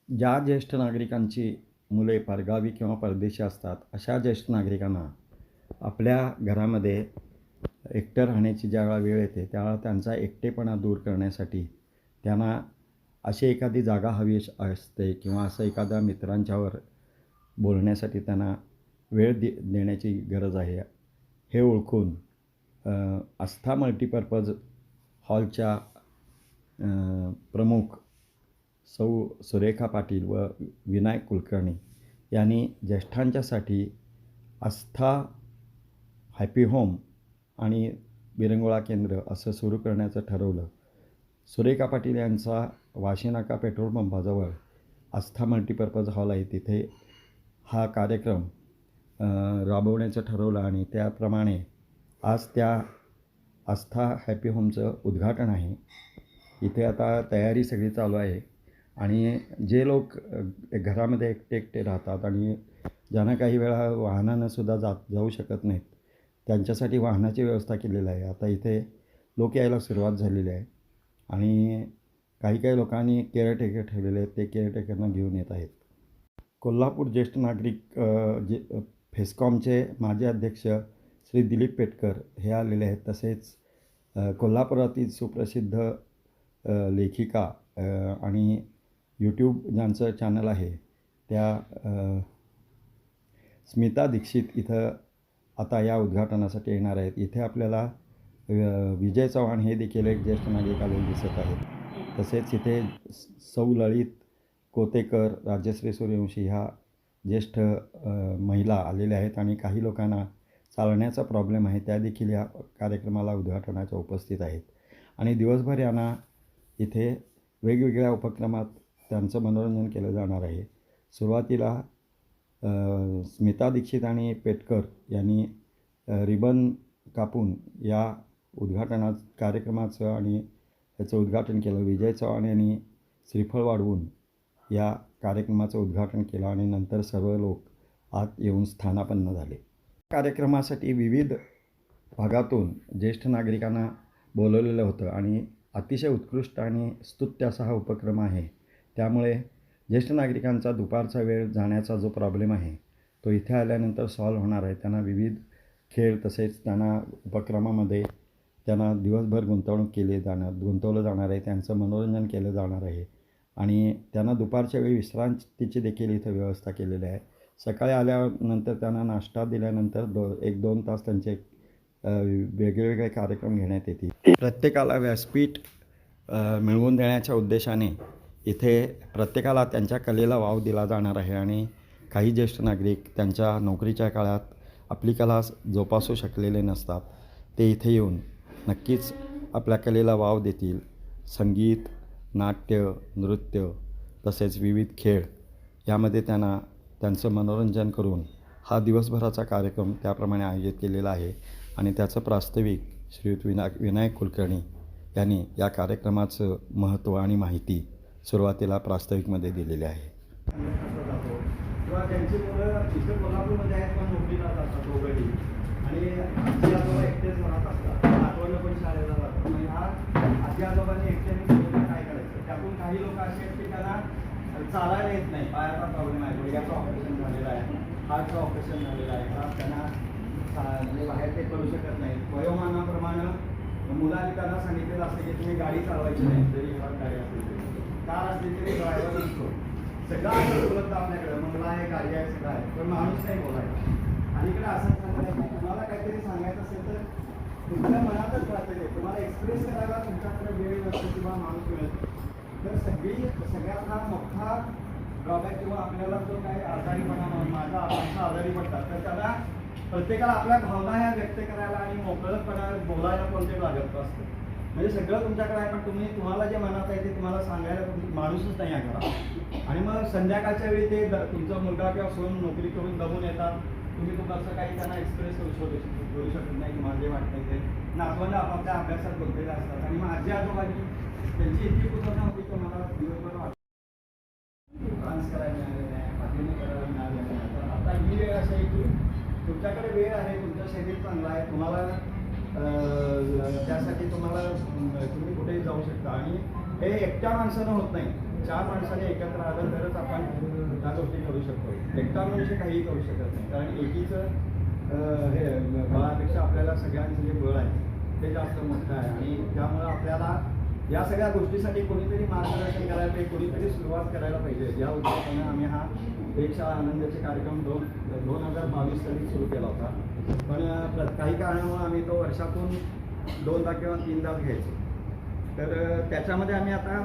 ज्या ज्येष्ठ नागरिकांची मुले परगावी किंवा परदेशी असतात, अशा ज्येष्ठ नागरिकांना आपल्या घरामध्ये एकटं राहण्याची ज्यावेळेला वेळ येते, त्यावेळेला त्यांचा एकटेपणा दूर करण्यासाठी त्यांना अशी एखादी जागा हवी असते किंवा असं एखाद्या मित्रांच्यावर बोलण्यासाठी त्यांना वेळ देण्याची गरज आहे. हे ओळखून आस्था मल्टीपर्पज हॉलच्या प्रमुख सौ सुरेखा पाटील व विनायक कुलकर्णी यांनी ज्येष्ठांच्यासाठी आस्था हॅपी होम आणि विरंगुळा केंद्र असं सुरू करण्याचं ठरवलं. सुरेखा पाटील यांचा वाशीनाका पेट्रोल पंपाजवळ आस्था मल्टीपर्पज हॉल आहे, तिथे हा कार्यक्रम राबवण्याचं ठरवलं आणि त्याप्रमाणे आज त्या आस्था हॅपी होमचं उद्घाटन आहे. इथे आता तयारी सगळी चालू आहे आणि जे लोक घरामध्ये एकटे एकटे राहतात आणि ज्यांना काही वेळा वाहनानं सुद्धा जाऊ शकत नाहीत, त्यांच्यासाठी वाहनाची व्यवस्था केलेली आहे. आता इथे लोक यायला सुरुवात झालेली आहे आणि काही लोकांनी केअरटेकर ठेवलेले आहेत, ते केअरटेकरना घेऊन येत आहेत. कोल्हापूर ज्येष्ठ नागरिक फेस्कॉमचे माजी अध्यक्ष श्री दिलीप पेटकर हे आलेले आहेत. तसेच कोल्हापुरातील सुप्रसिद्ध लेखिका आणि यूट्यूब ज्यांचं चॅनल आहे त्या स्मिता दीक्षित इथं आता या उद्घाटनासाठी येणार आहेत. इथे आपल्याला विजय चव्हाण हे देखील एक ज्येष्ठ नागरिक आलेले दिसत आहेत. तसेच इथे सौ ललित कोतेकर, राजश्री सूर्यवंशी ह्या ज्येष्ठ महिला आलेल्या आहेत आणि काही लोकांना चालण्याचा प्रॉब्लेम आहे, त्या देखील या कार्यक्रमाला उद्घाटनाच्या उपस्थित आहेत. आणि दिवसभर यांना इथे वेगवेगळ्या उपक्रमात त्यांचं मनोरंजन केलं जाणार आहे. सुरुवातीला स्मिता दीक्षित आणि पेटकर यांनी रिबन कापून या कार्यक्रमाचं आणि याचं उद्घाटन केलं. विजय चव्हाण यांनी श्रीफळ वाढवून या कार्यक्रमाचं उद्घाटन केलं आणि नंतर सर्व लोक आत येऊन स्थानापन्न झाले. कार्यक्रमासाठी विविध भागातून ज्येष्ठ नागरिकांना बोलवलेलं होतं आणि अतिशय उत्कृष्ट आणि स्तुत्य असा हा उपक्रम आहे. त्यामुळे ज्येष्ठ नागरिकांचा दुपारचा वेळ जाण्याचा जो प्रॉब्लेम आहे तो इथे आल्यानंतर सॉल्व्ह होणार आहे. त्यांना विविध खेळ तसेच त्यांना उपक्रमामध्ये त्यांना दिवसभर गुंतवलं जाणार आहे. त्यांचं मनोरंजन केलं जाणार आहे आणि त्यांना दुपारच्या वेळी विश्रांतीची देखील इथं व्यवस्था केलेली आहे. सकाळी आल्यानंतर त्यांना नाश्ता दिल्यानंतर 1-2 तास त्यांचे वेगवेगळे कार्यक्रम घेण्यात येतील. प्रत्येकाला व्यासपीठ मिळवून देण्याच्या उद्देशाने इथे प्रत्येकाला त्यांच्या कलेला वाव दिला जाणार आहे आणि काही ज्येष्ठ नागरिक त्यांच्या नोकरीच्या काळात आपली कला जोपासू शकलेले नसतात, ते इथे येऊन नक्कीच आपल्या कलेला वाव देतील. संगीत, नाट्य, नृत्य तसेच विविध खेळ यामध्ये त्यांना त्यांचं मनोरंजन करून हा दिवसभराचा कार्यक्रम त्याप्रमाणे आयोजित केलेला आहे आणि त्याचं प्रास्ताविक श्रीयुत विनायक कुलकर्णी यांनी या कार्यक्रमाचं महत्त्व आणि माहिती सुरुवातीला प्रास्ताविकमध्ये दिलेली आहे. किंवा त्यांची मुलं इथं कोल्हापूरमध्ये आहेत पण नोकरीला जातात दोघंही आणि आजी आजोबा एकटेच राहत असतात, आठवलं पण शाळेला जातात. म्हणजे हा आजी आजोबांनी एकट्याने मुलांना काय करायचं. त्यातून काही लोक असे आहेत की त्यांना चालायला येत नाही, पायाचा प्रॉब्लेम आहे, गुडघ्याचं ऑपरेशन झालेलं आहे, हार्टचं ऑपरेशन झालेलं आहे, त्यांना म्हणजे बाहेर ते करू शकत नाही. वयोमानाप्रमाणे मुलांनी त्यांना सांगितलेलं असतं की तुम्ही गाडी चालवायची नाही, जरी घरात गाडी असली तरी, कार असली तरी ड्रायव्हर नसतो. सगळं असं उपलब्ध आपल्याकडे, मंगला आहे, गाडी आहे, सगळं आहे, पण माणूस नाही बोलायचा. आणि इकडे असं सांगायचं की तुम्हाला काहीतरी सांगायचं असेल तर तुमच्या मनातच राहते, तुम्हाला एक्सप्रेस करायला तुमच्याकडे वेळ नसतो किंवा माणूस मिळत. तर सगळ्यात हा मोठा ड्रॉबॅक किंवा आपल्याला जो काही आजारीपणा माणसं आजारी पडतात, तर त्याला प्रत्येकाला आपल्या भावना ह्या व्यक्त करायला आणि मोकळतपणा बोलायला कोणते लागत असतं. म्हणजे सगळं तुमच्याकडे आहे, पण तुम्हाला जे मनात आहे ते तुम्हाला सांगायला माणूसच नाही आहे घरात. आणि मग संध्याकाळच्या वेळी ते तुमचा मुलगा किंवा सोन नोकरी करून दमून येतात, तुम्ही तुमचं काही त्यांना एक्सप्रेस करू शकत नाही की माझे वाटतं ते नातवांना आपापल्या अभ्यासात बघलेले असतात. आणि मग आजी आजोबांनी त्यांची इतकी कुतूहल होती की मला दिवसभर डान्स करायला मिळालेलं आहे, पाठिंबा करायला मिळालेलं आहे. तर आता ही वेळ अशी आहे की तुमच्याकडे वेळ आहे, तुमचं शरीर चांगलं आहे, तुम्हाला त्यासाठी तुम्ही कुठेही जाऊ शकता. आणि हे एकट्या माणसानं होत नाही, 4 माणसाने एकत्र आलं तरच आपण त्या गोष्टी करू शकतो. एकटा मनुष्य काहीही करू शकत नाही, कारण एकीचं हे बळापेक्षा आपल्याला सगळ्यांचं जे बळ आहे ते जास्त मोठं आहे. आणि त्यामुळं आपल्याला या सगळ्या गोष्टीसाठी कोणीतरी मार्गदर्शन करायला पाहिजे, कोणीतरी सुरुवात करायला पाहिजे. या उद्देशाने आम्ही हा एक शाळा आनंदाचे कार्यक्रम 2022 साली सुरू केला होता. पण काही कारणामुळे आम्ही तो वर्षातून 2दा किंवा 3दाच घ्यायचो. तर त्याच्यामध्ये आम्ही आता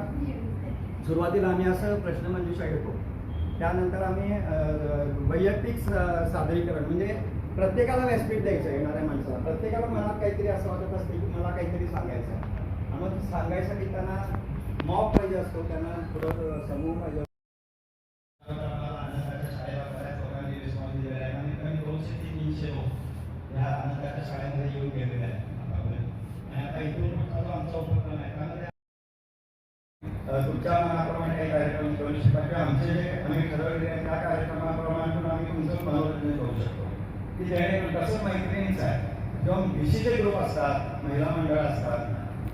सुरुवातीला आम्ही असं प्रश्नमंजुषा घेतो, त्यानंतर आम्ही वैयक्तिक सादरीकरण, म्हणजे प्रत्येकाला व्यासपीठ द्यायचं येणाऱ्या माणसाला. प्रत्येकाला मनात काहीतरी असं वाटत असते की मला काहीतरी सांगायचं आहे, आणि मग सांगायसाठी त्यांना मॉब पाहिजे असतो, त्यांना थोडं समूह पाहिजे. या आनंदाच्या शाळेमध्ये येऊन गेलेल्या आहेत आणि आता इथून आमचा उपक्रम आहे. तुमच्या मनाप्रमाणे काही कार्यक्रम करू शकता किंवा आमचे जे आम्ही ठरवलेले आहे त्या कार्यक्रमाप्रमाणे आम्ही तुमचं मनोरंजन करू शकतो, की जेणेकरून कसं मैत्रिणीचं आहे किंवा विशिष्ट ग्रुप असतात, महिला मंडळ असतात,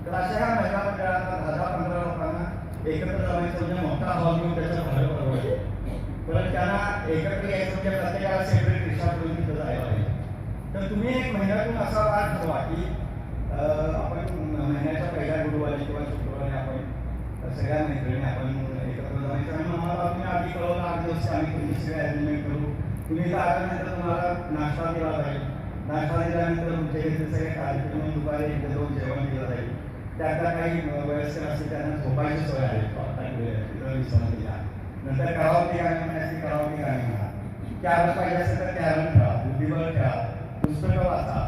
तर अशा ह्या महिला मंडळांना 10-15 लोकांना एकत्र जमायचं म्हणजे मोठा हॉल घेऊन त्याचं भाडं परवडेल. परत त्यांना एकत्र यायचं म्हणजे प्रत्येकाला सेपरेट रिक्षा करून तिथं जायला पाहिजे. तर तुम्ही एक महिन्यातून असा वाद ठरवा की आपण महिन्याच्या पहिल्या गुरुवारी किंवा शुक्रवारी आपण सगळ्या मैत्रिणी आपण एकत्र जायचं. आणि आम्हाला तुम्ही आधी कळवलं 8 दिवस आम्ही तुमची सगळे ॲरेंजमेंट करू. तुम्ही इथं आल्यानंतर तुम्हाला नाश्ता दिला जाईल. नाश्ता दिल्यानंतर तुमच्या इथे सगळे कार्यक्रम दुपारी 1-2 जेवण दिलं जाईल. त्यातल्या काही वयस्कर असतील त्यांना झोपायची सोय आहे विश्रांतीला. नंतर करावती गाणी म्हणायची करावती गाणी म्हणा, कॅरम पाहिजे असेल तर कॅरम खेळा, बुद्धिबळ खेळा, पुस्तकं वाचा,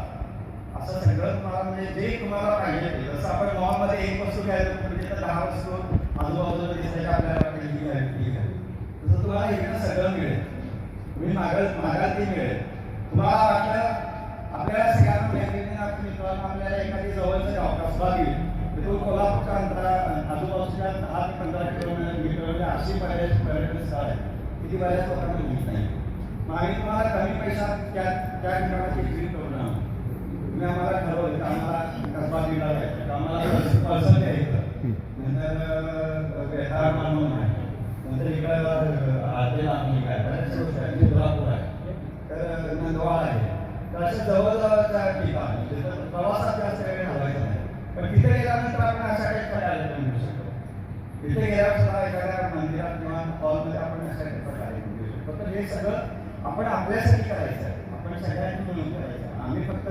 असं सगळं तुम्हाला म्हणजे जे तुम्हाला पाहिजे ते. जसं आपण मॉलमध्ये एक वस्तू घ्यायला म्हणजे तर 10 वस्तू आजूबाजूला दिसते आपल्याला ही घ्यावी, तसं तुम्हाला इकडं सगळं मिळेल. तुम्ही मागाल ती मिळेल. तुम्हाला वाटलं आपल्याला सगळ्यांना मित्रांना आपल्याला एखादी जवळचं गाव कसबा दिली तर तो कोल्हापूरच्या अंतरा आजूबाजूच्या 10 ते 15 किलोमीटर अशी पर्यटन स्थळ आहे किती बऱ्याच लोकांना माहीत नाही. मग आम्ही तुम्हाला कमी पैशात त्या ठिकाणाची विजिट करून आणू. तुम्ही आम्हाला ठरवलं की आम्हाला कसबा दिला जायचं, तर आम्हाला पर्सन द्यायचं, नंतर बेताळ मानून आहे, नंतर इकडं आजला आम्ही काय बऱ्याच गोष्टी आहेत, कोल्हापूर आहे, तर नंदवाळ आहे. तर अशा जवळजवळच्या ठिकाणी तिथं प्रवासात जास्त वेळ घालवायचा नाही. पण तिथे गेल्यानंतर आपण अशा काही कार्यक्रम घेऊ शकतो. तिथे गेल्यावर सुद्धा एखाद्या मंदिरात किंवा हॉलमध्ये आपण अशा काही कार्यक्रम घेऊ शकतो. तर हे सगळं आपण आपल्यासाठी करायचं आहे, आपण सगळ्यांनी मिळून करायचं. आम्ही फक्त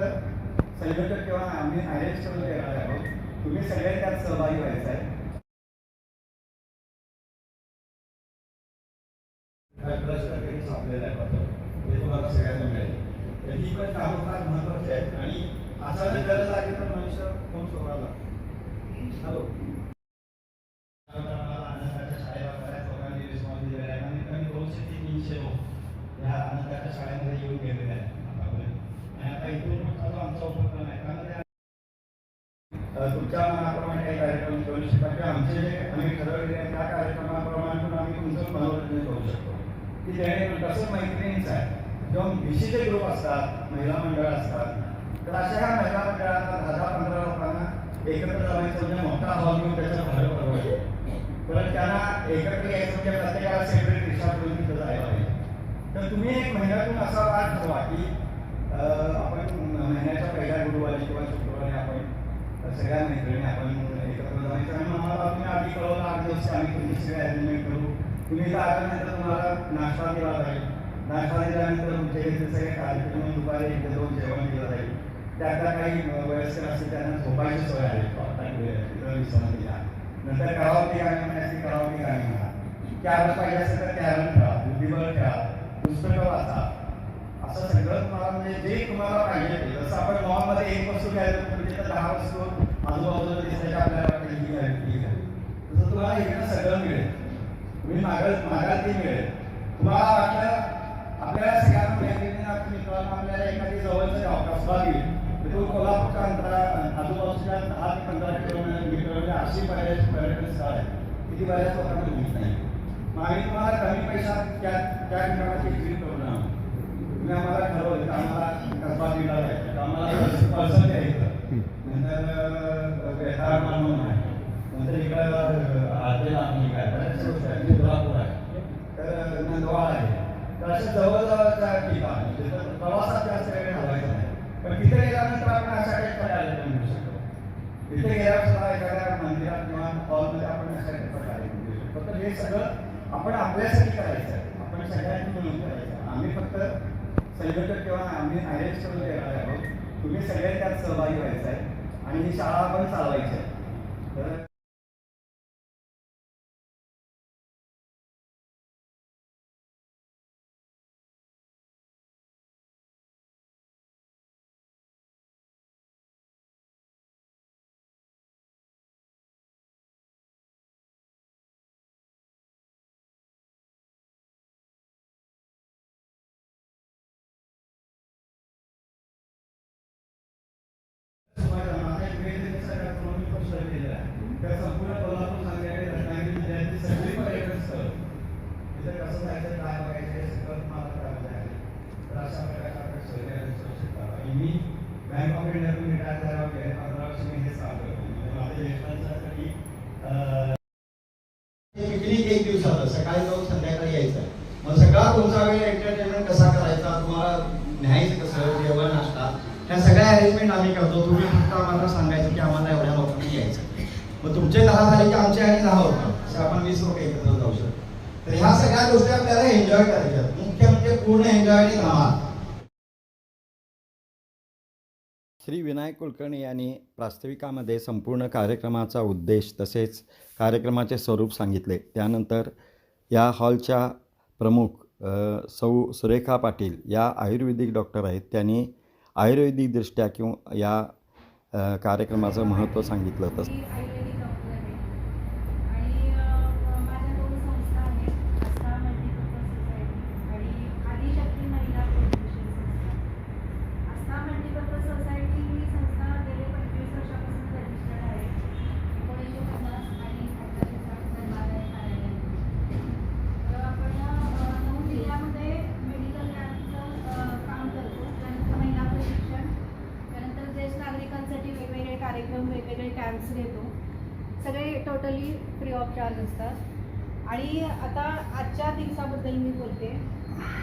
संयोजक किंवा आम्ही अरेंज करून देणार आहोत, तुम्ही सगळे त्यात सहभागी व्हायचं आहे. आपल्याला हे तुम्हाला सगळ्यांना मिळेल. ही पण कामं फार महत्वाची आहेत आणि असा जर गरज लागली तर मनुष्य फोन सोडायला. हॅलो, आनंदाच्या शाळेला बऱ्याच लोकांनी रिस्पॉन्स दिलेला आहे आणि कमी 200 ते 300 लोक या आनंदाच्या शाळेमध्ये येऊन गेलेले आहेत आणि आता इथून आमचा उपक्रम आहे. तुमच्या मनाप्रमाणे काही कार्यक्रम करू शकता किंवा आमचे जे आम्ही ठरवलेले आहे त्या कार्यक्रमाप्रमाणे आम्ही तुमचं मनोरंजन करू शकतो, की जेणेकरून कसं मैत्रिणीचं आहे किंवा विशिष्ट ग्रुप असतात, महिला मंडळ असतात, तर अशा ह्या महिला मंडळांना 10-15 लोकांना एकत्र जमायचं म्हणजे मोठा हॉल घेऊन त्याचं भाडं परवडेल. परत त्यांना एकत्र यायचं म्हणजे प्रत्येकाला सेपरेट रिक्षा करून तिथं जायला पाहिजे. तर तुम्ही एक महिन्यातून असा वाद ठरवा की आपण महिन्याच्या पहिल्या गुरुवारी किंवा शुक्रवारी आपण सगळ्या मैत्रिणी आपण एकत्र जायचं. आणि आम्हाला तुम्ही आधी कळवलं 8 दिवस आम्ही तुमची सगळे ॲरेंजमेंट करू. तुम्ही इथं आल्यानंतर तुम्हाला नाश्ता दिला जाईल. नाश्ता दिल्यानंतर तुमच्या इथे सगळे कार्यक्रम दुपारी 1-2 जेवण दिलं जाईल. त्यातल्या काही वयस्कर असतील त्यांना झोपायची सोय आहे विश्रांतीला. नंतर करावती गाणी म्हणायची करावती गाणी म्हणा, कॅरम पाहिजे असेल तर कॅरम खेळा, बुद्धिबळ खेळा, पुस्तकं वाचा, असं सगळं तुम्हाला म्हणजे जे तुम्हाला पाहिजे ते. जसं आपण मॉलमध्ये एक वस्तू घ्यायला म्हणजे तर 10 वस्तू आजूबाजूला दिसते आपल्याला ही घ्यावी, तसं तुम्हाला इकडं सगळं मिळेल. तुम्ही मागाल ती मिळेल. तुम्हाला वाटलं आपल्याला सगळ्यांना मित्रांना आपल्याला एखादी जवळचं गाव कसबा दिली तर तो कोल्हापूरच्या अंतरा आजूबाजूच्या 10 ते 15 किलोमीटर अशी पर्यटन स्थळ आहे किती बऱ्याच लोकांना माहीत नाही. मग आम्ही तुम्हाला कमी पैशात त्या ठिकाणाची विजिट करून आणू. तुम्ही आम्हाला ठरवलं की आम्हाला कसबा दिला जायचं, तर आम्हाला पर्सन द्यायचं, नंतर बेताळ मानून आहे, नंतर इकडं आजला आम्ही काय बऱ्याच गोष्टी असं जवळजवळचा ठिकाण तिथं प्रवासात जास्त वेळ घालवायचा नाही, पण तिथे गेल्यानंतर आपण अशा काही प्रकारे म्हणू शकतो. तिथे गेल्यावर सुद्धा एखाद्या मंदिरात किंवा हॉलमध्ये आपण अशा प्रकारे म्हणू शकतो. तर हे सगळं आपण आपल्यासाठी करायचं आहे, आपण सगळ्यांनी मिळून करायचं. आम्ही फक्त सेलिब्रेटर किंवा आम्ही अरेंज करून देणार आहोत, तुम्ही सगळे त्यात सहभागी व्हायचं आहे आणि ही शाळा आपण चालवायची आहे. तर त्या संपूर्ण कोल्हापूर सांगण्याकडे रत्नागिरी जिल्ह्यातील सगळी पर्यटन स्थळ तिथं कसं जायचं, काय बघायचं हे सगळं मला करायचं आहे. तर अशा प्रकारचे आपण सहकार्य करू शकता. आणि मी बँक ऑफ इंडियातून रिटायर झाल्यावर गेले 15 वर्ष मी हेच काम करतो. म्हणजे माझ्या ज्येष्ठांसाठी पिकनिक एक दिवसाचं सकाळी जाऊन संध्याकाळी यायचं. मग सगळा तुमचा वेळ एंटरटेनमेंट कसा करायचा, तुम्हाला न्यायचं कसं, जेवण नाश्ता, ह्या सगळ्या अरेंजमेंट आम्ही करतो. तुम्ही फक्त आम्हाला सांगायचं की आम्हाला एवढ्या लोकांनी यायचं. मग तुमचे 10 झाले की आमचे आणि 10 होतात, असे आपण 20 लोक एकत्र जाऊ शकतो. तर ह्या सगळ्या गोष्टी आपल्याला एन्जॉय करायच्या. मुख्य म्हणजे पूर्ण एन्जॉय आणि धमाल. श्री विनायक कुलकर्णी यांनी प्रास्ताविकामध्ये संपूर्ण कार्यक्रमाचा उद्देश तसेच कार्यक्रमाचे स्वरूप सांगितले. त्यानंतर या हॉलच्या प्रमुख सौ सुरेखा पाटील या आयुर्वेदिक डॉक्टर आहेत. त्यांनी आयुर्वेदिकदृष्ट्या किंवा या कार्यक्रमाचं महत्त्व सांगितलं. तसं वेगवेगळे कॅम्प्स घेतो, सगळे टोटली फ्री ऑफ चार्ज असतात. आणि आता आजच्या दिवसाबद्दल मी बोलते.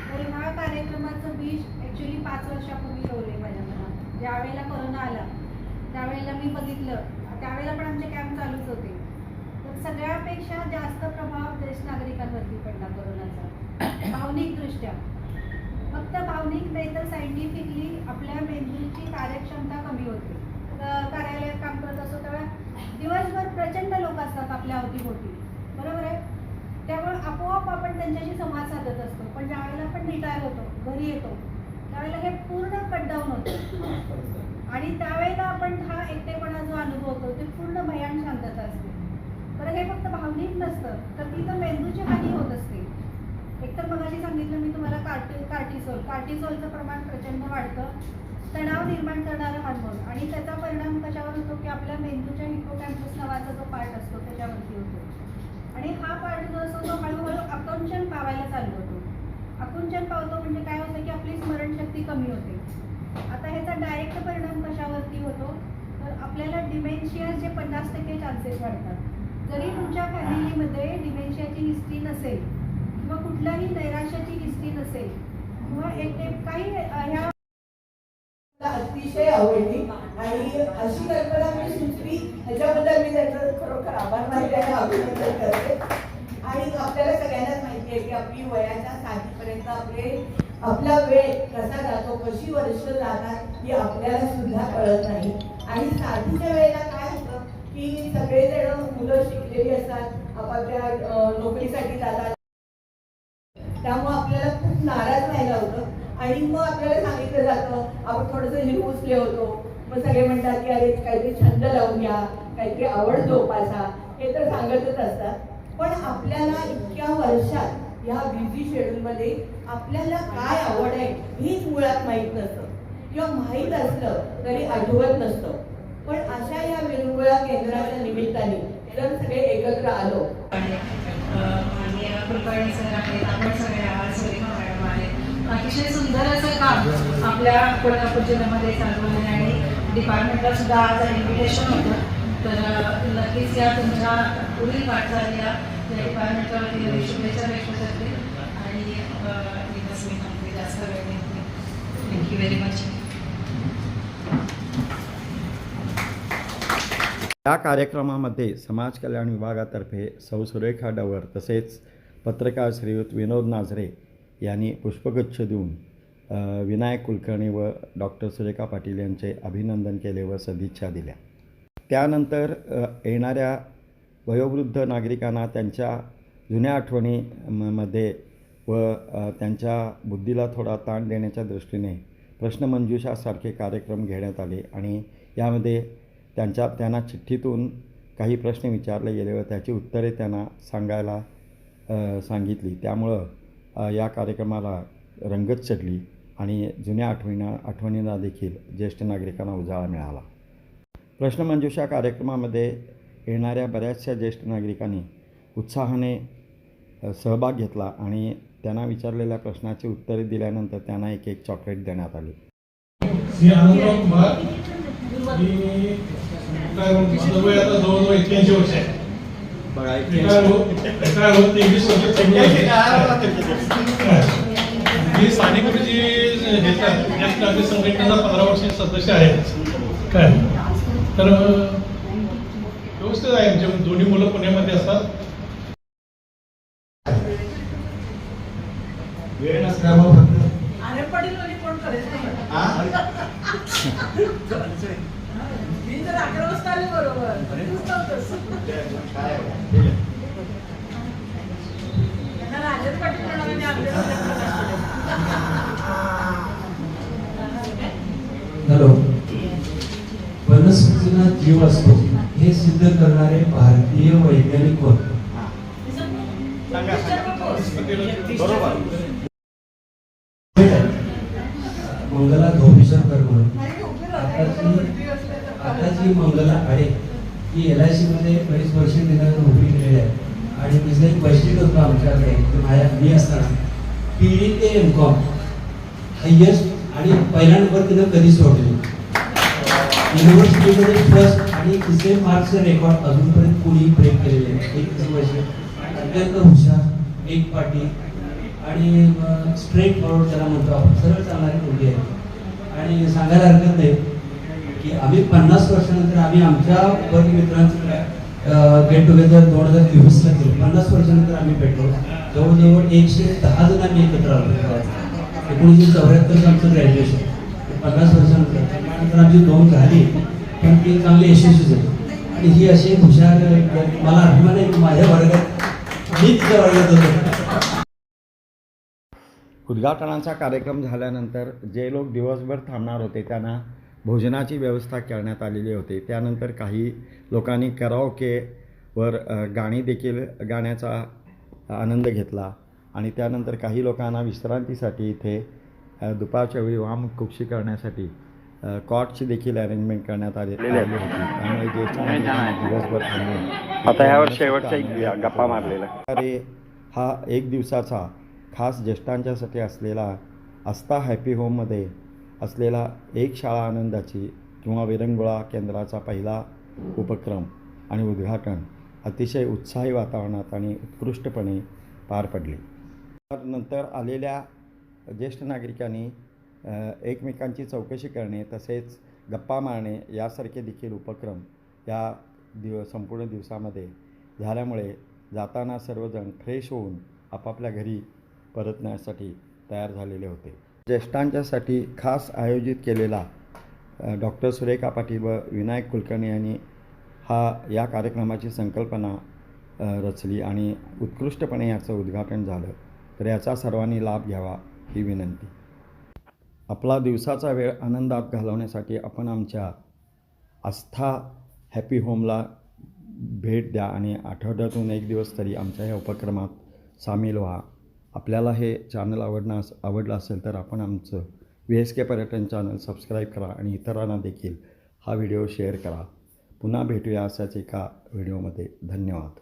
तर ह्या कार्यक्रमाचं बीज ॲक्च्युली 5 वर्षापूर्वी रोवले माझ्या मनात. ज्या वेळेला कोरोना आला त्यावेळेला मी बघितलं, त्यावेळेला पण आमचे कॅम्प चालूच होते. तर सगळ्यापेक्षा जास्त प्रभाव ज्येष्ठ नागरिकांवरती पडला कोरोनाचा, भावनिकदृष्ट्या. फक्त भावनिक नाही तर सायंटिफिकली आपल्या मेंदूची कार्यक्षमता कमी होते. कार्यालयात काम करत असतो तेव्हा दिवसभर प्रचंड लोक असतात आपल्या अवतीभोवती, बरोबर आहे. त्यामुळे आपोआप आपण त्यांच्याशी संवाद साधत असतो. पण ज्यावेळेला आपण रिटायर होतो, घरी येतो, त्यावेळेला हे पूर्ण कटडाऊन होतं. आणि त्यावेळेला आपण हा एकटेपणा जो अनुभवतो ते पूर्ण भयान शांतता असते. तर हे फक्त भावनिक नसतं, तर तिथं मेंदूची हानी होत असते. एकतर मगाशी सांगितलं मी तुम्हाला कार्टिसोलचं प्रमाण प्रचंड वाढतं, तणाव निर्माण करणारं हार्मोन. आणि त्याचा परिणाम कशावर होतो की आपल्या मेंदूच्या हिपोकॅम्पस नावाचा जो पार्ट असतो त्याच्यावरती होतो. आणि हा पार्ट जो असतो तो हळूहळू आकुंचन पावायला चालू होतो. आकुंचन पावतो म्हणजे काय होतं की आपली स्मरणशक्ती कमी होते. आता ह्याचा डायरेक्ट परिणाम कशावरती होतो तर आपल्याला डिमेन्शियाचे 50% चान्सेस वाढतात. जरी तुमच्या फॅमिलीमध्ये डिमेन्शियाची हिस्ट्री नसेल किंवा कुठल्याही नैराश्याची हिस्ट्री नसेल किंवा काही ह्या अतिशय आवडली. आणि अशी कल्पना मी सुचली, ह्याच्याबद्दल मी त्याचं खरोखर आभार मानते आणि अभिनंदन करते. आणि आपल्याला सगळ्यांनाच माहिती आहे की आपली वयाच्या 60पर्यंत आपला वेळ कसा जातो, कशी वर्ष जातात ही आपल्याला सुद्धा कळत नाही. आणि 60च्या वेळेला काय होतं की सगळेजण मुलं शिकलेली असतात, आपापल्या नोकरीसाठी जातात, त्यामुळे आपल्याला खूप नाराज व्हायला होतं. आणि मग आपल्याला सांगितलं जातं, आपण थोडंसं हिरमुसले होतो. मग सगळे म्हणतात की अरे काहीतरी छंद लावून घ्या, काहीतरी आवड जोपासा, हे तर सांगतच असतात. पण आपल्याला इतक्या वर्षात ह्या बिझी शेड्यूलमध्ये आपल्याला काय आवड आहे हेच मुळात माहीत नसतं, किंवा माहीत असलं तरी आठवत नसतं. पण अशा या विरंगुळा केंद्राच्या निमित्ताने जर सगळे एकत्र आलो, कुलकर्णी सर आहेत, आपण सगळे आहात, सुरेखा मॅडम आहेत, अतिशय सुंदर असं काम आपल्या कोल्हापूर जिल्ह्यामध्ये चालू आहे. आणि डिपार्टमेंटला सुद्धा आज इन्व्हिटेशन होतं. तर नक्कीच या तुमच्या पुढील वाटचालीला या डिपार्टमेंटच्या वतीने शुभेच्छा व्यक्त करते. आणि व्हेरी मच. या कार्यक्रमामध्ये समाज कल्याण विभागातर्फे सौ सुरेखा डवर तसेच पत्रकार श्रीयुत विनोद नाझरे यांनी पुष्पगुच्छ देऊन विनायक कुलकर्णी व डॉक्टर सुरेखा पाटील यांचे अभिनंदन केले व सदिच्छा दिल्या. त्यानंतर येणाऱ्या वयोवृद्ध नागरिकांना त्यांच्या जुन्या आठवणी मध्ये व त्यांच्या बुद्धीला थोडा ताण देण्याच्या दृष्टीने प्रश्नमंजुषासारखे कार्यक्रम घेण्यात आले आणि यामध्ये त्यांना चिठ्ठीतून काही प्रश्न विचारले गेले व त्याची उत्तरे त्यांना सांगायला सांगितली. त्यामुळं या कार्यक्रमाला रंगत चढली आणि जुन्या आठवणींना देखील ज्येष्ठ नागरिकांना उजाळा मिळाला. प्रश्नमंजुषा कार्यक्रमामध्ये येणाऱ्या बऱ्याचशा ज्येष्ठ नागरिकांनी उत्साहाने सहभाग घेतला आणि त्यांना विचारलेल्या प्रश्नाची उत्तरे दिल्यानंतर त्यांना एक चॉकलेट देण्यात आली. श्री आनंदराव कुमार मी काय माझं वय आता जवळजवळ 81 वर्ष आहे. काय होत 23 वर्ष मी सानेगुरुजी ज्येष्ठ नागरिक संघटनेचा 15 वर्षीय सदस्य आहे. काय तर व्यवस्थित आहे. आमचे दोन्ही मुलं पुण्यामध्ये असतात. वेळ नसल्यामुळे फक्त आनंद पाटील म्हणजे कोण करायचं मी तर 11 वाजता आले बरोबर. राजन पाटील हॅलो. वनस्पतींना जीव असतो हे सिद्ध करणारे भारतीय वैज्ञानिक कोण? मंगला धोबीशंकर म्हणून आता जी मंगला आहे ती LIC मध्ये बरीच वर्ष तिला नोकरी केलेली आहे आणि तिचं एक वैशिष्ट्य होतं आमच्याकडे की मी असताना PD ते MCOM हायेस्ट आणि पहिला नंबर तिनं कधी सोडली. युनिव्हर्सिटीमध्ये फर्स्ट आणि तिचे मार्क्सचे रेकॉर्ड अजूनपर्यंत कुणीही ब्रेक केलेले आहे. एक तिचं वैशिष्ट्य अत्यंत हुशार, एक पाटी आणि स्ट्रेट फॉरवर्ड त्याला म्हणतो आपण, सरळ चालणारी मुलगी आहे. आणि सांगायला हरकत नाही की आम्ही 50 वर्षानंतर आम्ही आमच्या वर्गमित्रांचं गेट टुगेदर 2024ला केलं. 50 वर्षानंतर आम्ही भेटलो. जवळजवळ 110 जण आम्ही एकत्र आलो. 1974चं आमचं ग्रॅज्युएशन. 50 वर्षानंतर त्यानंतर आमची 2 झाली पण ती चांगली यशस्वी झाली. आणि ही अशी हुशार, मला अभिमान आहे की माझ्या वर्गात मी तिच्या वर्गात होतो. उद्घाटनाचा कार्यक्रम झाल्यानंतर जे लोक दिवसभर थांबणार होते त्यांना भोजनाची व्यवस्था करण्यात आलेली होती. त्यानंतर काही लोकांनी कराओकेवर गाणी देखील गाण्याचा आनंद घेतला आणि त्यानंतर काही लोकांना विश्रांतीसाठी इथे दुपारच्या वेळी वामकुक्षी करण्यासाठी कॉटची देखील अरेंजमेंट करण्यात आलेली होती. त्यामुळे ज्येष्ठ नागरिकांनी दिवसभर थांबून आता ह्यावर शेवटच्या गप्पा मारलेला अरे हा एक दिवसाचा खास ज्येष्ठांच्यासाठी असलेला आस्था हॅपी होममध्ये असलेला एक शाळा आनंदाची किंवा विरंगुळा केंद्राचा पहिला उपक्रम आणि उद्घाटन अतिशय उत्साही वातावरणात आणि उत्कृष्टपणे पार पडले. नंतर आलेल्या ज्येष्ठ नागरिकांनी एकमेकांची चौकशी करणे तसेच गप्पा मारणे यासारखे देखील उपक्रम या संपूर्ण दिवसामध्ये झाल्यामुळे जाताना सर्वजण फ्रेश होऊन आपापल्या घरी परतण्यासाठी तयार झालेले होते. ज्येष्ठांच्यासाठी खास आयोजित केलेला डॉक्टर सुरेखा पाटील व विनायक कुलकर्णी यांनी या कार्यक्रमाची संकल्पना रचली आणि उत्कृष्टपणे याचं उद्घाटन झालं. तर याचा सर्वांनी लाभ घ्यावा ही विनंती. आपला दिवसाचा वेळ आनंदात घालवण्यासाठी आपण आमच्या आस्था हॅपी होमला भेट द्या आणि आठवड्यातून एक दिवस तरी आमच्या या उपक्रमात सामील व्हा. आपल्याला हे चॅनल आवडलं असेल तर आपण आमचं VSK पर्यटन चॅनल सबस्क्राईब करा आणि इतरांना देखील हा व्हिडिओ शेअर करा. पुन्हा भेटूया अशाच एका व्हिडिओमध्ये. धन्यवाद.